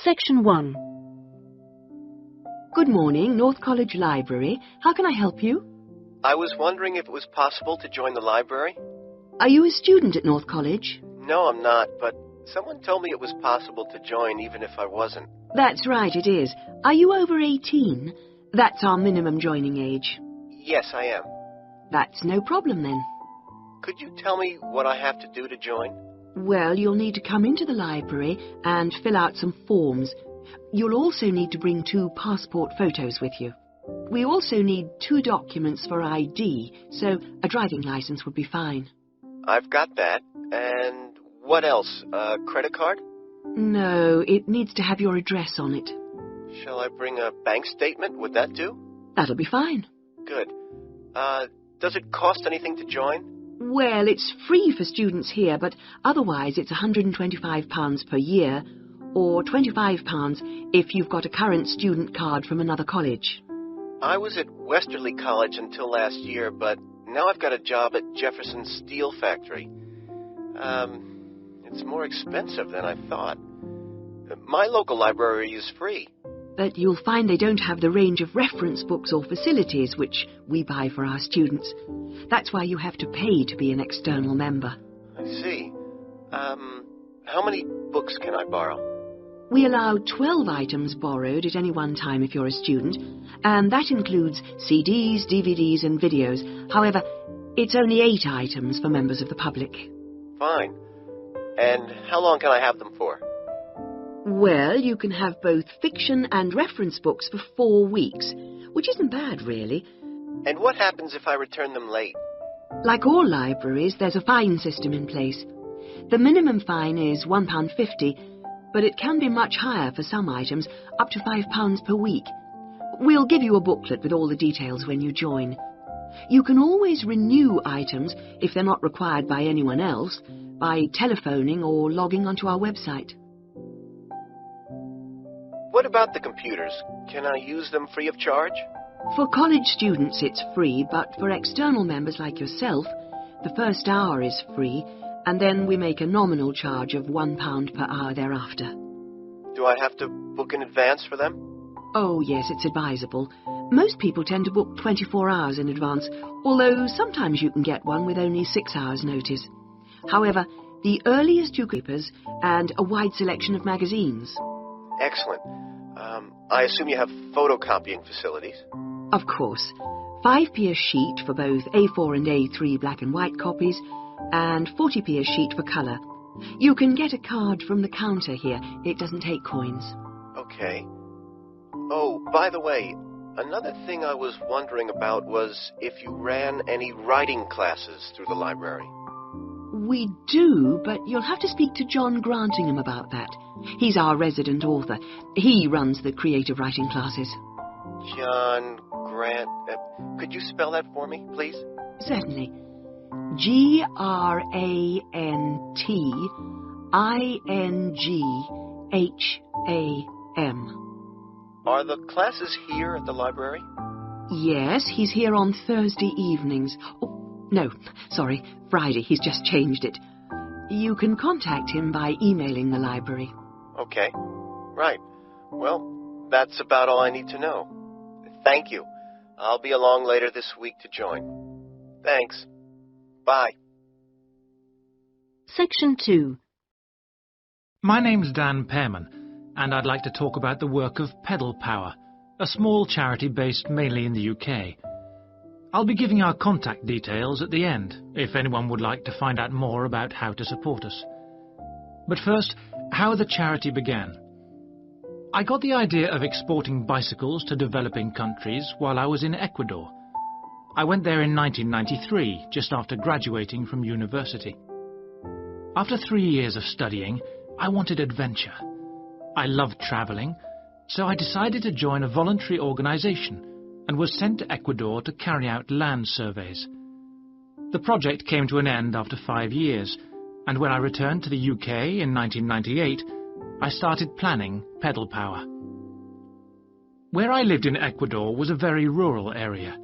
Section 1. Good morning, North College Library. How can I help you? I was wondering if it was possible to join the library. Are you a student at North College? No, I'm not, but someone told me it was possible to join even if I wasn't. That's right, it is. Are you over 18? That's our minimum joining age. Yes, I am. That's no problem then. Could you tell me what I have to do to join? Well, you'll need to come into the library and fill out some forms. You'll also need to bring 2 passport photos with you. We also need 2 documents for ID, so a driving license would be fine. I've got that. And what else? A credit card? No, it needs to have your address on it. Shall I bring a bank statement? Would that do? That'll be fine. Good. Does it cost anything to join? Well, it's free for students here, but otherwise it's £125 per year, or £25 if you've got a current student card from another college. I was at Westerly College until last year, but now I've got a job at Jefferson Steel Factory. It's more expensive than I thought. My local library is free. But you'll find they don't have the range of reference books or facilities which we buy for our students. That's why you have to pay to be an external member. I see. How many books can I borrow? We allow 12 items borrowed at any one time if you're a student, and that includes CDs, DVDs and videos. However, it's only 8 items for members of the public. Fine. And how long can I have them for? Well, you can have both fiction and reference books for 4 weeks, which isn't bad, really. And what happens if I return them late? Like all libraries, there's a fine system in place. The minimum fine is £1.50, but it can be much higher for some items, up to £5 per week. We'll give you a booklet with all the details when you join. You can always renew items, if they're not required by anyone else, by telephoning or logging onto our website. What about the computers? Can I use them free of charge? For college students it's free, but for external members like yourself, the first hour is free, and then we make a nominal charge of £1 per hour thereafter. Do I have to book in advance for them? Oh, yes, it's advisable. Most people tend to book 24 hours in advance, although sometimes you can get one with only 6 hours' notice. However, the earliest you papers and a wide selection of magazines. Excellent. I assume you have photocopying facilities? Of course. 5p a sheet for both A4 and A3 black and white copies, and 40p a sheet for colour. You can get a card from the counter here. It doesn't take coins. Okay. Oh, by the way, another thing I was wondering about was if you ran any writing classes through the library. We do, but you'll have to speak to John Grantingham about that. He's our resident author. He runs the creative writing classes. John Grant... could you spell that for me, please? Certainly. Grantingham. Are the classes here at the library? Yes, he's here on Thursday evenings. Oh, no, sorry, Friday. He's just changed it. You can contact him by emailing the library. Okay, right. Well, that's about all I need to know. Thank you. I'll be along later this week to join. Thanks. Bye. Section 2. My name's Dan Pearman, and I'd like to talk about the work of Pedal Power, a small charity based mainly in the UK. I'll be giving our contact details at the end, if anyone would like to find out more about how to support us. But first, how the charity began. I got the idea of exporting bicycles to developing countries while I was in Ecuador. I went there in 1993, just after graduating from university. After 3 years of studying, I wanted adventure. I loved travelling, so I decided to join a voluntary organisation and was sent to Ecuador to carry out land surveys. The project came to an end after 5 years, and when I returned to the UK in 1998, I started planning Pedal Power. Where I lived in Ecuador was a very rural area.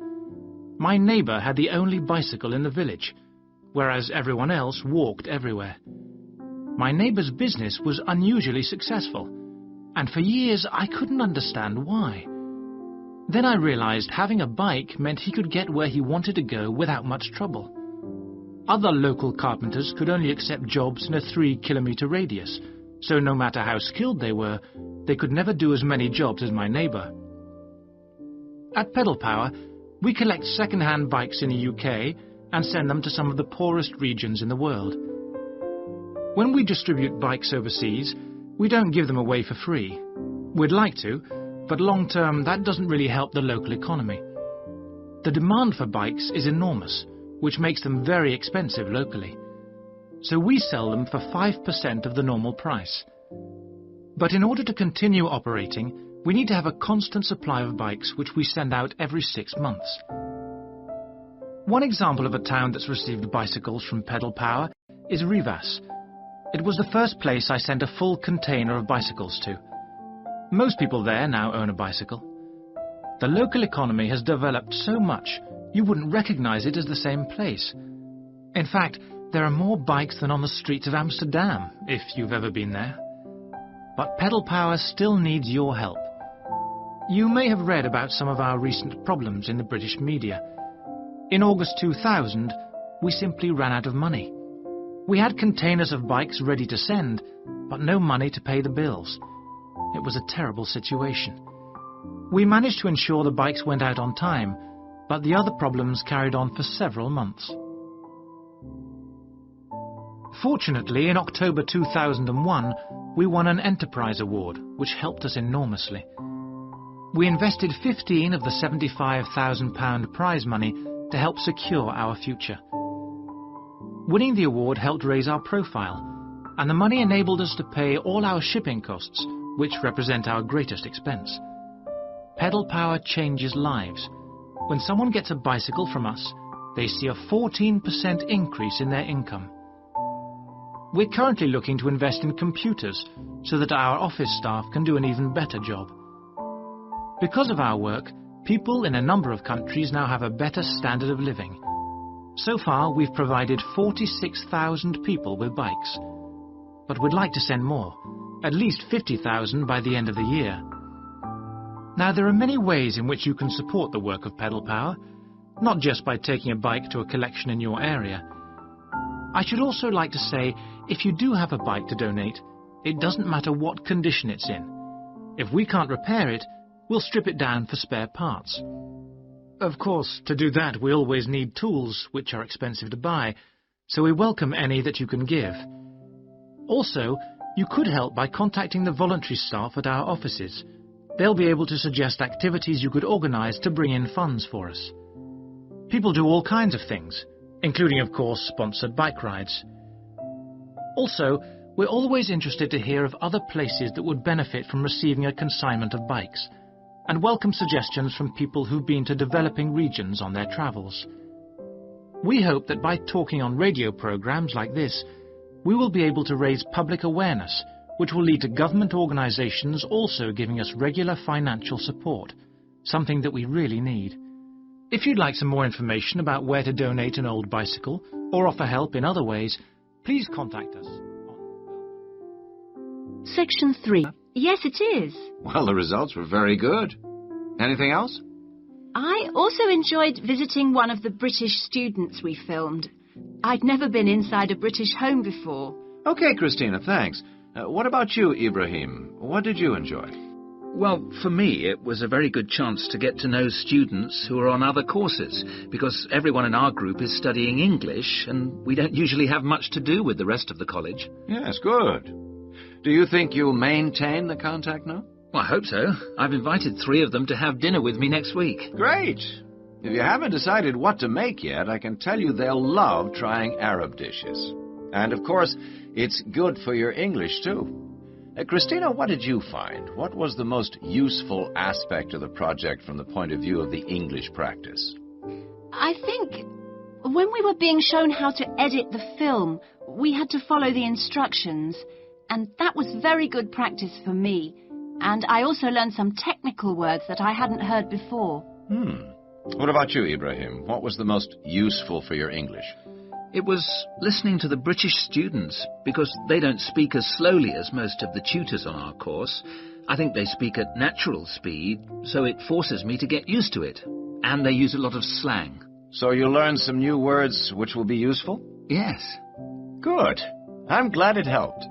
My neighbour had the only bicycle in the village, whereas everyone else walked everywhere. My neighbour's business was unusually successful. And for years I couldn't understand why. Then I realized having a bike meant he could get where he wanted to go without much trouble. Other local carpenters could only accept jobs in a 3-kilometre radius, so no matter how skilled they were, they could never do as many jobs as my neighbour. At Pedal Power, we collect second-hand bikes in the UK and send them to some of the poorest regions in the world. When we distribute bikes overseas, we don't give them away for free. We'd like to, but long-term that doesn't really help the local economy. The demand for bikes is enormous, which makes them very expensive locally. So we sell them for 5% of the normal price. But in order to continue operating, we need to have a constant supply of bikes which we send out every 6 months. One example of a town that's received bicycles from Pedal Power is Rivas. It was the first place I sent a full container of bicycles to. Most people there now own a bicycle. The local economy has developed so much you wouldn't recognize it as the same place. In fact, there are more bikes than on the streets of Amsterdam, if you've ever been there. But Pedal Power still needs your help. You may have read about some of our recent problems in the British media. In August 2000, we simply ran out of money. We had containers of bikes ready to send, but no money to pay the bills. It was a terrible situation. We managed to ensure the bikes went out on time, but the other problems carried on for several months. Fortunately, in October 2001, we won an Enterprise Award, which helped us enormously. We invested 15 of the £75,000 prize money to help secure our future. Winning the award helped raise our profile, and the money enabled us to pay all our shipping costs, which represent our greatest expense. Pedal Power changes lives. When someone gets a bicycle from us, they see a 14% increase in their income. We're currently looking to invest in computers so that our office staff can do an even better job. Because of our work, people in a number of countries now have a better standard of living. So far, we've provided 46,000 people with bikes. But we'd like to send more, at least 50,000 by the end of the year. Now, there are many ways in which you can support the work of Pedal Power, not just by taking a bike to a collection in your area. I should also like to say, if you do have a bike to donate, it doesn't matter what condition it's in. If we can't repair it, we'll strip it down for spare parts. Of course, to do that we always need tools, which are expensive to buy, so we welcome any that you can give. Also, you could help by contacting the voluntary staff at our offices. They'll be able to suggest activities you could organise to bring in funds for us. People do all kinds of things, including, of course, sponsored bike rides. Also, we're always interested to hear of other places that would benefit from receiving a consignment of bikes, and welcome suggestions from people who've been to developing regions on their travels. We hope that by talking on radio programmes like this, we will be able to raise public awareness, which will lead to government organisations also giving us regular financial support, something that we really need. If you'd like some more information about where to donate an old bicycle or offer help in other ways, please contact us. Section 3. Yes, it is. Well, the results were very good. Anything else? I also enjoyed visiting one of the British students we filmed. I'd never been inside a British home before. Okay, Christina, thanks. What about you, Ibrahim? What did you enjoy? Well, for me, it was a very good chance to get to know students who are on other courses, because everyone in our group is studying English, and we don't usually have much to do with the rest of the college. Yes, good. Do you think you'll maintain the contact now? Well, I hope so. I've invited 3 of them to have dinner with me next week. Great. If you haven't decided what to make yet, I can tell you they'll love trying Arab dishes. And, of course, it's good for your English, too. Christina, what did you find? What was the most useful aspect of the project from the point of view of the English practice? I think when we were being shown how to edit the film, we had to follow the instructions, and that was very good practice for me. And I also learned some technical words that I hadn't heard before. What about you, Ibrahim? What was the most useful for your English? It was listening to the British students, because they don't speak as slowly as most of the tutors on our course. I think they speak at natural speed, so it forces me to get used to it. And they use a lot of slang. So you learned some new words which will be useful? Yes. Good. I'm glad it helped.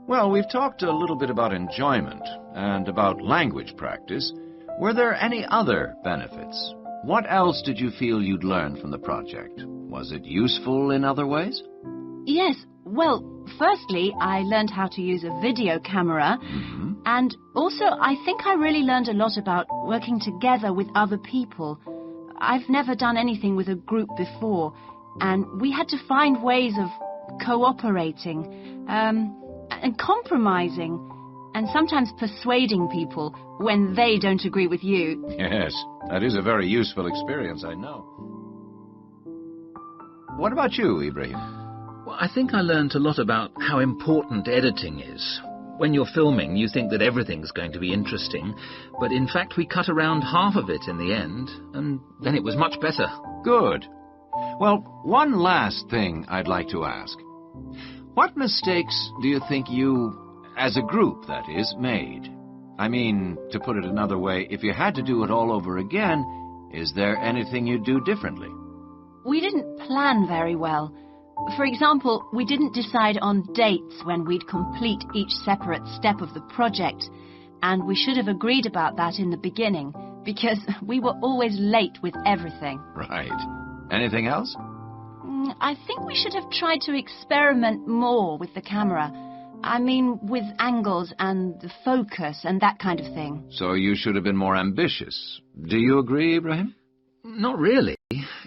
Well, we've talked a little bit about enjoyment and about language practice. Were there any other benefits? What else did you feel you'd learned from the project? Was it useful in other ways? Yes, well, firstly, I learned how to use a video camera. And also, I think I really learned a lot about working together with other people. I've never done anything with a group before, and we had to find ways of cooperating, and compromising, and sometimes persuading people when they don't agree with you. Yes, that is a very useful experience, I know. What about you, Ibrahim? Well, I think I learned a lot about how important editing is. When you're filming, you think that everything's going to be interesting, but in fact we cut around half of it in the end, and then it was much better. Good. Well, one last thing I'd like to ask. What mistakes do you think you, as a group, that is, made? I mean, to put it another way, if you had to do it all over again, is there anything you'd do differently? We didn't plan very well. For example, we didn't decide on dates when we'd complete each separate step of the project, and we should have agreed about that in the beginning, because we were always late with everything. Right. Anything else? I think we should have tried to experiment more with the camera. I mean, with angles and the focus and that kind of thing. So you should have been more ambitious. Do you agree, Ibrahim? Not really.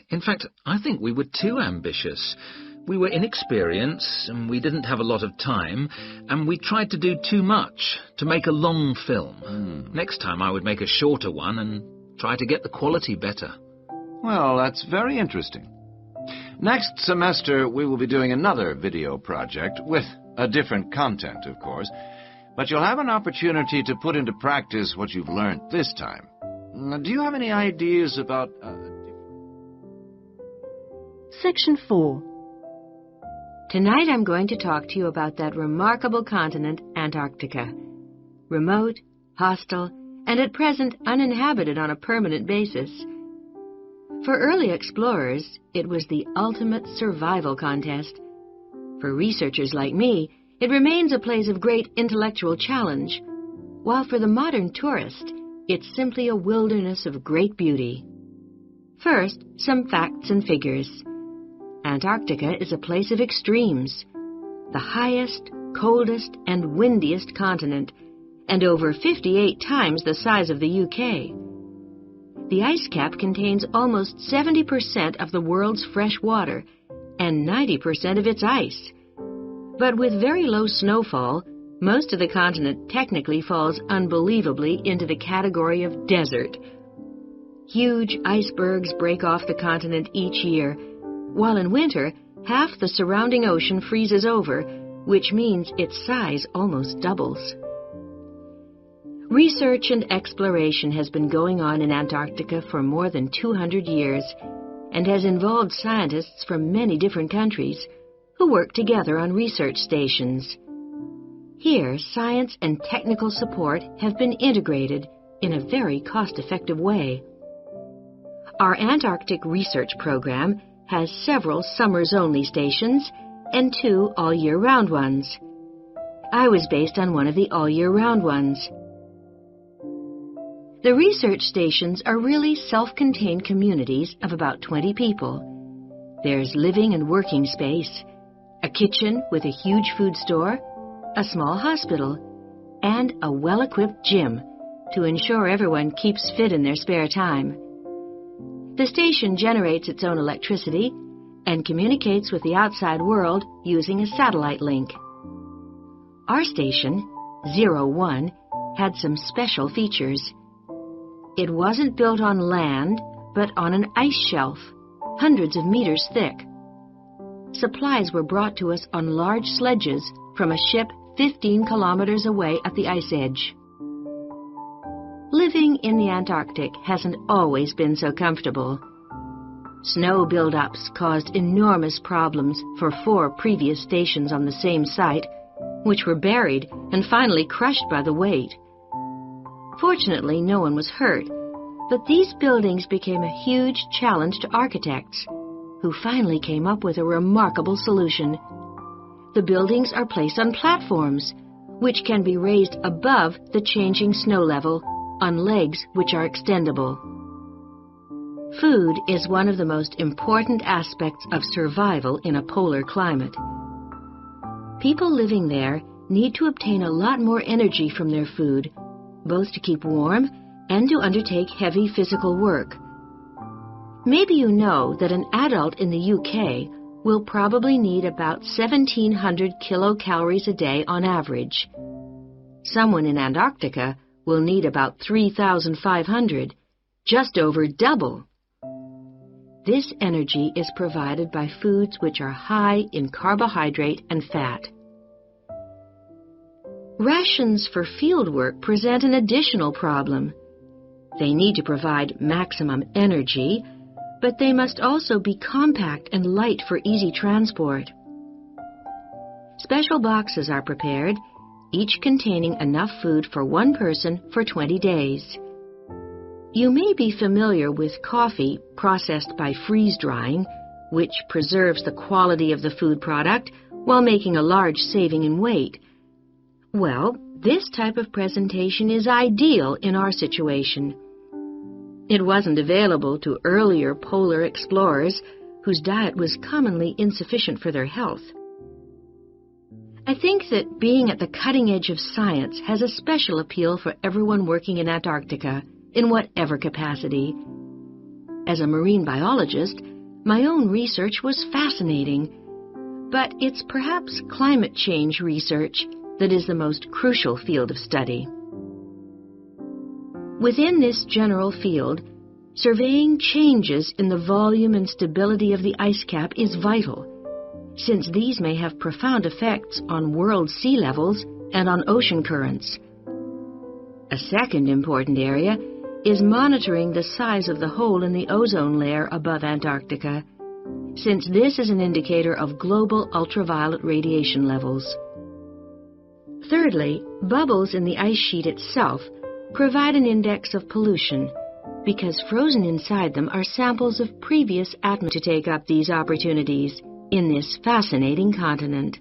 In fact, I think we were too ambitious. We were inexperienced, and we didn't have a lot of time, and we tried to do too much, to make a long film. Next time I would make a shorter one and try to get the quality better. Well, that's very interesting. Next semester, we will be doing another video project, with a different content, of course, but you'll have an opportunity to put into practice what you've learned this time. Do you have any ideas about... Section 4. Tonight I'm going to talk to you about that remarkable continent, Antarctica. Remote, hostile, and at present uninhabited on a permanent basis. For early explorers, it was the ultimate survival contest. For researchers like me, it remains a place of great intellectual challenge, while for the modern tourist, it's simply a wilderness of great beauty. First, some facts and figures. Antarctica is a place of extremes, the highest, coldest, and windiest continent, and over 58 times the size of the UK. The ice cap contains almost 70% of the world's fresh water and 90% of its ice. But with very low snowfall, most of the continent technically falls unbelievably into the category of desert. Huge icebergs break off the continent each year, while in winter, half the surrounding ocean freezes over, which means its size almost doubles. Research and exploration has been going on in Antarctica for more than 200 years and has involved scientists from many different countries who work together on research stations. Here, science and technical support have been integrated in a very cost-effective way. Our Antarctic research program has several summers-only stations and 2 all-year-round ones. I was based on one of the all-year-round ones. The research stations are really self-contained communities of about 20 people. There's living and working space, a kitchen with a huge food store, a small hospital, and a well-equipped gym to ensure everyone keeps fit in their spare time. The station generates its own electricity and communicates with the outside world using a satellite link. Our station, 01, had some special features. It wasn't built on land, but on an ice shelf, hundreds of meters thick. Supplies were brought to us on large sledges from a ship 15 kilometers away at the ice edge. Living in the Antarctic hasn't always been so comfortable. Snow buildups caused enormous problems for 4 previous stations on the same site, which were buried and finally crushed by the weight. Fortunately, no one was hurt, but these buildings became a huge challenge to architects, who finally came up with a remarkable solution. The buildings are placed on platforms, which can be raised above the changing snow level on legs which are extendable. Food is one of the most important aspects of survival in a polar climate. People living there need to obtain a lot more energy from their food, both to keep warm and to undertake heavy physical work. Maybe you know that an adult in the UK will probably need about 1,700 kilocalories a day on average. Someone in Antarctica will need about 3,500, just over double. This energy is provided by foods which are high in carbohydrate and fat. Rations for fieldwork present an additional problem. They need to provide maximum energy, but they must also be compact and light for easy transport. Special boxes are prepared, each containing enough food for one person for 20 days. You may be familiar with coffee processed by freeze-drying, which preserves the quality of the food product while making a large saving in weight. Well, this type of presentation is ideal in our situation. It wasn't available to earlier polar explorers whose diet was commonly insufficient for their health. I think that being at the cutting edge of science has a special appeal for everyone working in Antarctica, in whatever capacity. As a marine biologist, my own research was fascinating, but it's perhaps climate change research that is the most crucial field of study. Within this general field, surveying changes in the volume and stability of the ice cap is vital, since these may have profound effects on world sea levels and on ocean currents. A second important area is monitoring the size of the hole in the ozone layer above Antarctica, since this is an indicator of global ultraviolet radiation levels. Thirdly, bubbles in the ice sheet itself provide an index of pollution, because frozen inside them are samples of previous atmosphere to take up these opportunities in this fascinating continent.